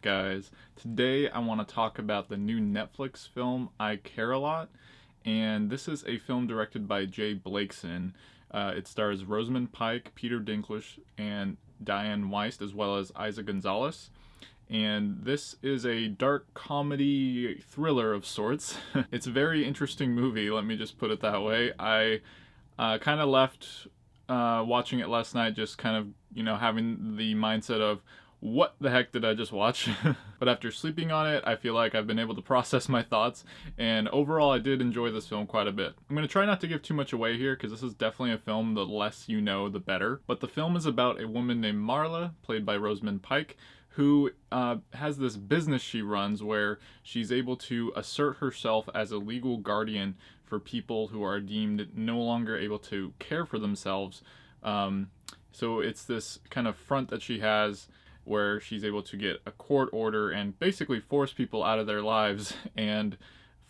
up, guys? Today I want to talk about the new Netflix film I Care a Lot, and this is a film directed by Jay Blakeson. It stars Rosamund Pike, Peter Dinklage, and Diane Weist, as well as Isa Gonzalez. And this is a dark comedy thriller of sorts. It's a very interesting movie, let me just put it that way. I kind of left watching it last night just kind of, having the mindset of, what the heck did I just watch? But after sleeping on it, I feel like I've been able to process my thoughts, and overall I did enjoy this film quite a bit. I'm going to try not to give too much away here, because this is definitely a film the less you know, the better. But the film is about a woman named Marla, played by Rosamund Pike, who has this business she runs where she's able to assert herself as a legal guardian for people who are deemed no longer able to care for themselves. So it's this kind of front that she has where she's able to get a court order and basically force people out of their lives and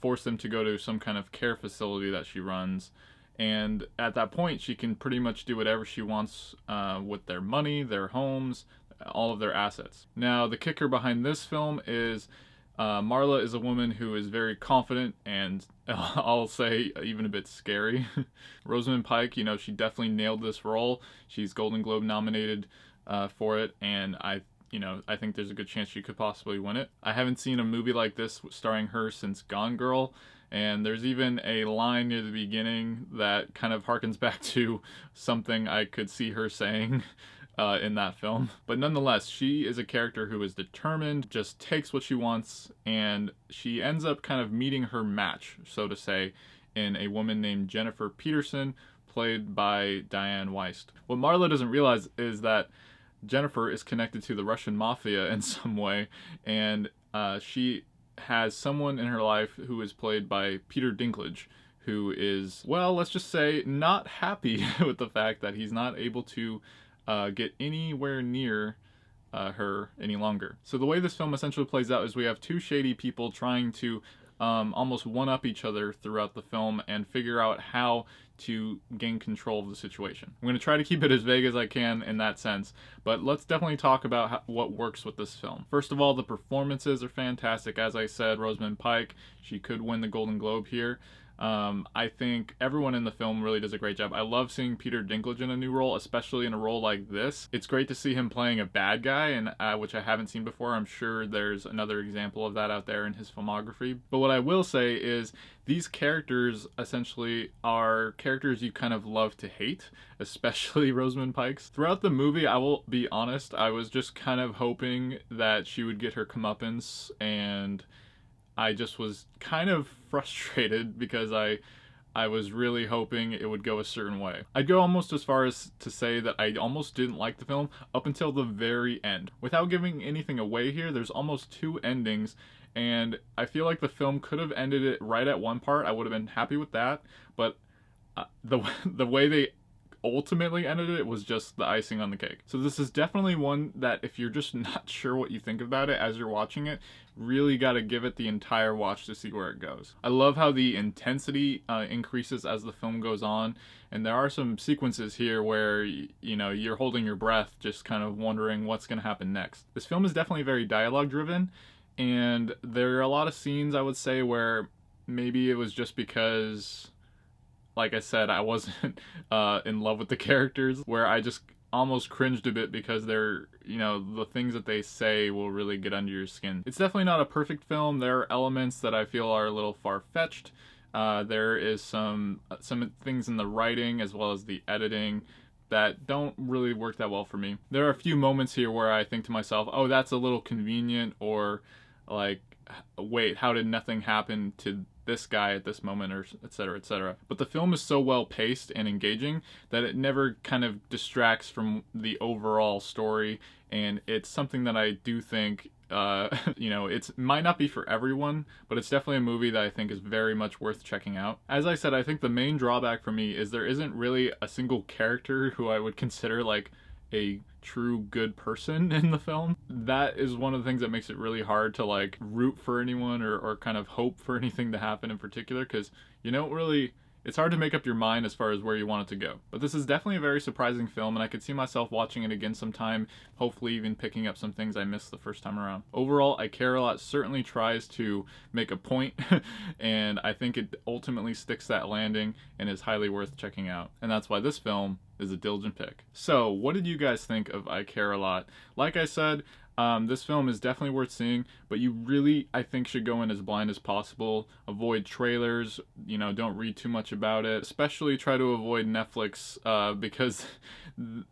force them to go to some kind of care facility that she runs. And at that point, she can pretty much do whatever she wants with their money, their homes, all of their assets. Now, the kicker behind this film is Marla is a woman who is very confident and I'll say even a bit scary. Rosamund Pike, she definitely nailed this role. She's Golden Globe nominated for it, and I think there's a good chance she could possibly win it. I haven't seen a movie like this starring her since Gone Girl, and there's even a line near the beginning that kind of harkens back to something I could see her saying in that film. But nonetheless, she is a character who is determined, just takes what she wants, and she ends up kind of meeting her match, so to say, in a woman named Jennifer Peterson, played by Diane Weist. What Marla doesn't realize is that Jennifer is connected to the Russian mafia in some way, and she has someone in her life who is played by Peter Dinklage, who is, well, let's just say, not happy with the fact that he's not able to get anywhere near her any longer. So the way this film essentially plays out is we have two shady people trying to almost one-up each other throughout the film and figure out how to gain control of the situation. I'm going to try to keep it as vague as I can in that sense, but let's definitely talk about what works with this film. First of all, the performances are fantastic. As I said, Rosamund Pike, she could win the Golden Globe here. I think everyone in the film really does a great job. I love seeing Peter Dinklage in a new role, especially in a role like this. It's great to see him playing a bad guy, and which I haven't seen before. I'm sure there's another example of that out there in his filmography. But what I will say is these characters essentially are characters you kind of love to hate, especially Rosamund Pike's. Throughout the movie, I will be honest, I was just kind of hoping that she would get her comeuppance, and I just was kind of frustrated because I was really hoping it would go a certain way. I'd go almost as far as to say that I almost didn't like the film up until the very end. Without giving anything away here, there's almost two endings, and I feel like the film could have ended it right at one part. I would have been happy with that, but the way they ultimately ended it was just the icing on the cake. So this is definitely one that if you're just not sure what you think about it as you're watching it, really got to give it the entire watch to see where it goes. I love how the intensity increases as the film goes on, and there are some sequences here where you're holding your breath just kind of wondering what's going to happen next. This film is definitely very dialogue driven, and there are a lot of scenes I would say where maybe it was just because, like I said, I wasn't in love with the characters, where I just almost cringed a bit because they're, the things that they say will really get under your skin. It's definitely not a perfect film. There are elements that I feel are a little far-fetched. There is some things in the writing as well as the editing that don't really work that well for me. There are a few moments here where I think to myself, oh, that's a little convenient, or like, wait, how did nothing happen to this guy at this moment, or etc., etc. But the film is so well paced and engaging that it never kind of distracts from the overall story, and it's something that I do think it might not be for everyone, but it's definitely a movie that I think is very much worth checking out. As I said, I think the main drawback for me is there isn't really a single character who I would consider like a true good person in the film. That is one of the things that makes it really hard to like root for anyone or kind of hope for anything to happen in particular, because you don't really it's hard to make up your mind as far as where you want it to go. But this is definitely a very surprising film, and I could see myself watching it again sometime, hopefully even picking up some things I missed the first time around. Overall, I Care a Lot certainly tries to make a point, and I think it ultimately sticks that landing and is highly worth checking out. And that's why this film is a diligent pick. So, what did you guys think of I Care a Lot? Like I said, this film is definitely worth seeing, but you really, I think, should go in as blind as possible. Avoid trailers, don't read too much about it. Especially try to avoid Netflix, because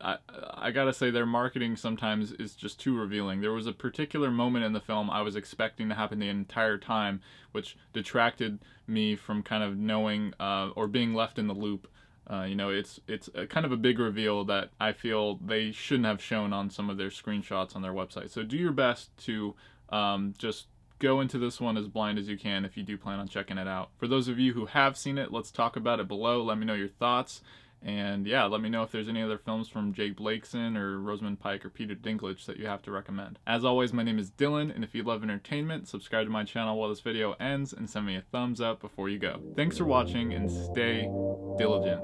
I gotta say their marketing sometimes is just too revealing. There was a particular moment in the film I was expecting to happen the entire time, which detracted me from kind of knowing or being left in the loop. It's a kind of a big reveal that I feel they shouldn't have shown on some of their screenshots on their website. So do your best to just go into this one as blind as you can if you do plan on checking it out. For those of you who have seen it, let's talk about it below. Let me know your thoughts. And yeah, let me know if there's any other films from Jake Blakeson or Rosamund Pike or Peter Dinklage that you have to recommend. As always, my name is Dylan, and if you love entertainment, subscribe to my channel while this video ends and send me a thumbs up before you go. Thanks for watching, and stay diligent.